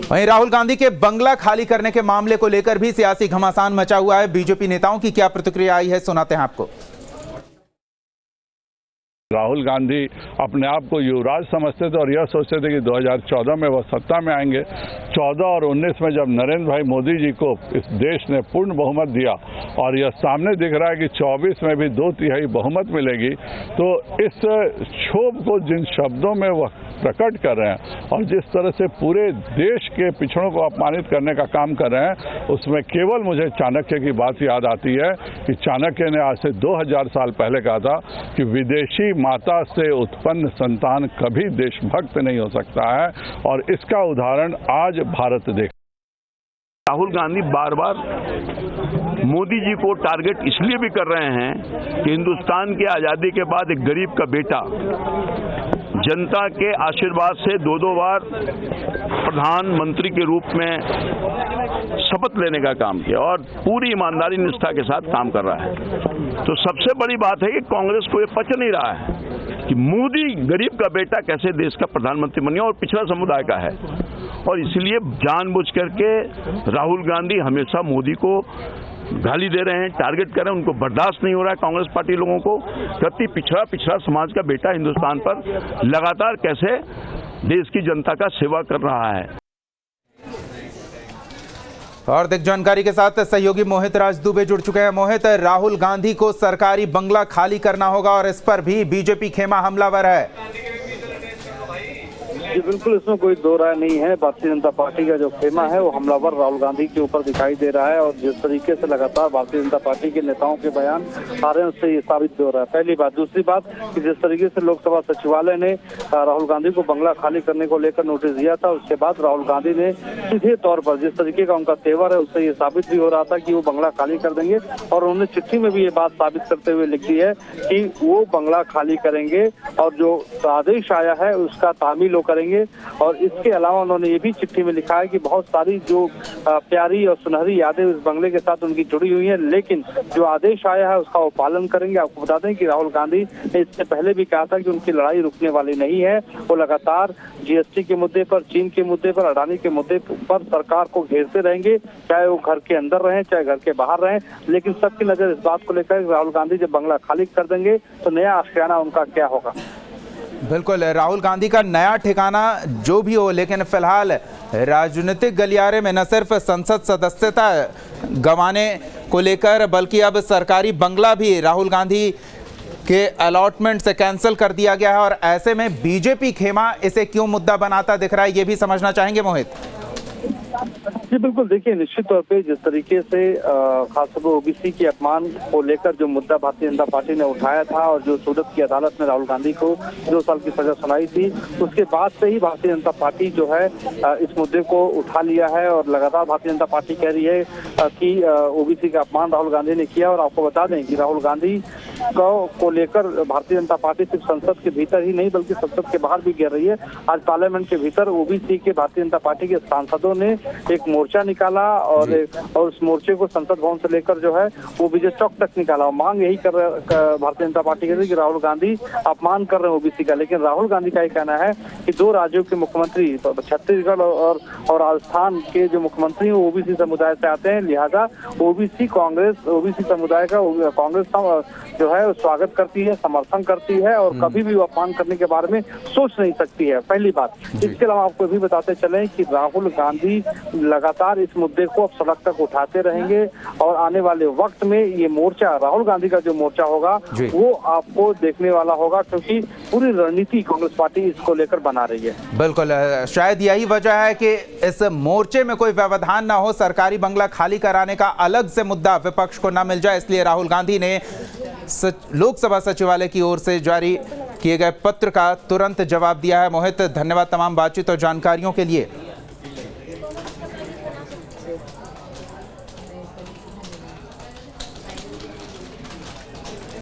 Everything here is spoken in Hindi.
वहीं राहुल गांधी के बंगला खाली करने के मामले को लेकर भी सियासी घमासान मचा हुआ है। बीजेपी नेताओं की क्या प्रतिक्रिया आई है, सुनाते हैं आपको। राहुल गांधी अपने आप को युवराज समझते थे और यह सोचते थे कि 2014 में वह सत्ता में आएंगे। 14 और 19 में जब नरेंद्र भाई मोदी जी को इस देश ने पूर्ण बहुमत दिया और यह सामने दिख रहा है कि 24 में भी 2/3 बहुमत मिलेगी, तो इस क्षोभ को जिन शब्दों में वह प्रकट कर रहे हैं और जिस तरह से पूरे देश के पिछड़ों को अपमानित करने का काम कर रहे हैं, उसमें केवल मुझे चाणक्य की बात याद आती है कि चाणक्य ने आज से 2000 साल पहले कहा था कि विदेशी माता से उत्पन्न संतान कभी देशभक्त नहीं हो सकता है, और इसका उदाहरण आज भारत देख। राहुल गांधी बार बार मोदी जी को टारगेट इसलिए भी कर रहे हैं कि हिंदुस्तान की आज़ादी के बाद एक गरीब का बेटा जनता के आशीर्वाद से 2 बार प्रधानमंत्री के रूप में शपथ लेने का काम किया और पूरी ईमानदारी निष्ठा के साथ काम कर रहा है। तो सबसे बड़ी बात है कि कांग्रेस को ये पच नहीं रहा है कि मोदी गरीब का बेटा कैसे देश का प्रधानमंत्री बन गया और पिछड़ा समुदाय का है, और इसलिए जानबूझ करके राहुल गांधी हमेशा मोदी को गाली दे रहे हैं, टारगेट कर रहे हैं। उनको बर्दाश्त नहीं हो रहा है कांग्रेस पार्टी लोगों को कति पिछड़ा समाज का बेटा हिंदुस्तान पर लगातार कैसे देश की जनता का सेवा कर रहा है। और अधिक जानकारी के साथ सहयोगी मोहित राज दुबे जुड़ चुके हैं। मोहित, राहुल गांधी को सरकारी बंगला खाली करना होगा और इस पर भी बीजेपी खेमा हमलावर है। जी बिल्कुल, इसमें कोई दो राय नहीं है। भारतीय जनता पार्टी का जो खेमा है वो हमलावर राहुल गांधी के ऊपर दिखाई दे रहा है, और जिस तरीके से लगातार भारतीय जनता पार्टी के नेताओं के बयान आ रहे हैं उससे ये साबित हो रहा है। पहली बात। दूसरी बात कि जिस तरीके से लोकसभा सचिवालय ने राहुल गांधी को बंगला खाली करने को लेकर नोटिस दिया था, उसके बाद राहुल गांधी ने सीधे तौर पर जिस तरीके का उनका तेवर है उससे ये साबित भी हो रहा था कि वो बंगला खाली कर देंगे, और उन्होंने चिट्ठी में भी ये बात साबित करते हुए लिखी है कि वो बंगला खाली करेंगे और जो आदेश आया है उसका तामील वो करेंगे। और इसके अलावा उन्होंने ये भी चिट्ठी में लिखा है कि बहुत सारी जो प्यारी और सुनहरी यादें उस बंगले के साथ उनकी जुड़ी हुई हैं, लेकिन जो आदेश आया है उसका वो पालन करेंगे। आपको बता दें कि राहुल गांधी ने इससे पहले भी कहा था कि उनकी लड़ाई रुकने वाली नहीं है। वो लगातार जीएसटी के मुद्दे पर, चीन के मुद्दे पर, अडानी के मुद्दे पर सरकार को घेरते रहेंगे, चाहे वो घर के अंदर रहें चाहे घर के बाहर रहें। लेकिन सबकी नजर इस बात को लेकर राहुल गांधी जब बंगला खाली कर देंगे तो नया आशियाना उनका क्या होगा। बिल्कुल, राहुल गांधी का नया ठिकाना जो भी हो, लेकिन फिलहाल राजनीतिक गलियारे में न सिर्फ संसद सदस्यता गंवाने को लेकर बल्कि अब सरकारी बंगला भी राहुल गांधी के अलॉटमेंट से कैंसिल कर दिया गया है। और ऐसे में बीजेपी खेमा इसे क्यों मुद्दा बनाता दिख रहा है, ये भी समझना चाहेंगे मोहित। जी बिल्कुल, देखिए निश्चित तौर पे जिस तरीके से खासतौर ओबीसी के अपमान को लेकर जो मुद्दा भारतीय जनता पार्टी ने उठाया था और जो सूरत की अदालत ने राहुल गांधी को 2 साल की सजा सुनाई थी, उसके बाद से ही भारतीय जनता पार्टी जो है इस मुद्दे को उठा लिया है। और लगातार भारतीय जनता पार्टी कह रही है कि ओबीसी का अपमान राहुल गांधी ने किया। और आपको बता दें कि राहुल गांधी को लेकर भारतीय जनता पार्टी सिर्फ संसद के भीतर ही नहीं बल्कि संसद के बाहर भी घेर रही है। आज पार्लियामेंट के भीतर ओबीसी के भारतीय जनता पार्टी के सांसदों ने एक मोर्चा निकाला और उस मोर्चे को संसद भवन से लेकर जो है वो विजय चौक तक निकाला। मांग यही कर भारतीय जनता पार्टी की कि राहुल गांधी अपमान कर रहे हैं ओबीसी का। लेकिन राहुल गांधी का ये कहना है कि 2 राज्यों के मुख्यमंत्री छत्तीसगढ़ और राजस्थान के जो मुख्यमंत्री हैं वो ओबीसी समुदाय से आते हैं, लिहाजा ओबीसी समुदाय का कांग्रेस जो है स्वागत करती है, समर्थन करती है और कभी भी वो अपमान करने के बारे में सोच नहीं सकती है। पहली बात। इसके अलावा आपको भी बताते चलें कि राहुल गांधी लगातार इस मुद्दे को अब सड़क तक उठाते रहेंगे और आने वाले वक्त में ये मोर्चा, राहुल गांधी का जो मोर्चा होगा वो आपको देखने वाला होगा, क्योंकि पूरी रणनीति कांग्रेस पार्टी इसको लेकर बना रही है। बिल्कुल, शायद यही वजह है कि इस मोर्चे में कोई व्यवधान ना हो, सरकारी बंगला खाली कराने का अलग से मुद्दा विपक्ष को ना मिल जाए, इसलिए राहुल गांधी ने लोकसभा सचिवालय की ओर से जारी किए गए पत्र का तुरंत जवाब दिया है। मोहित, धन्यवाद तमाम बातचीत और जानकारियों के लिए।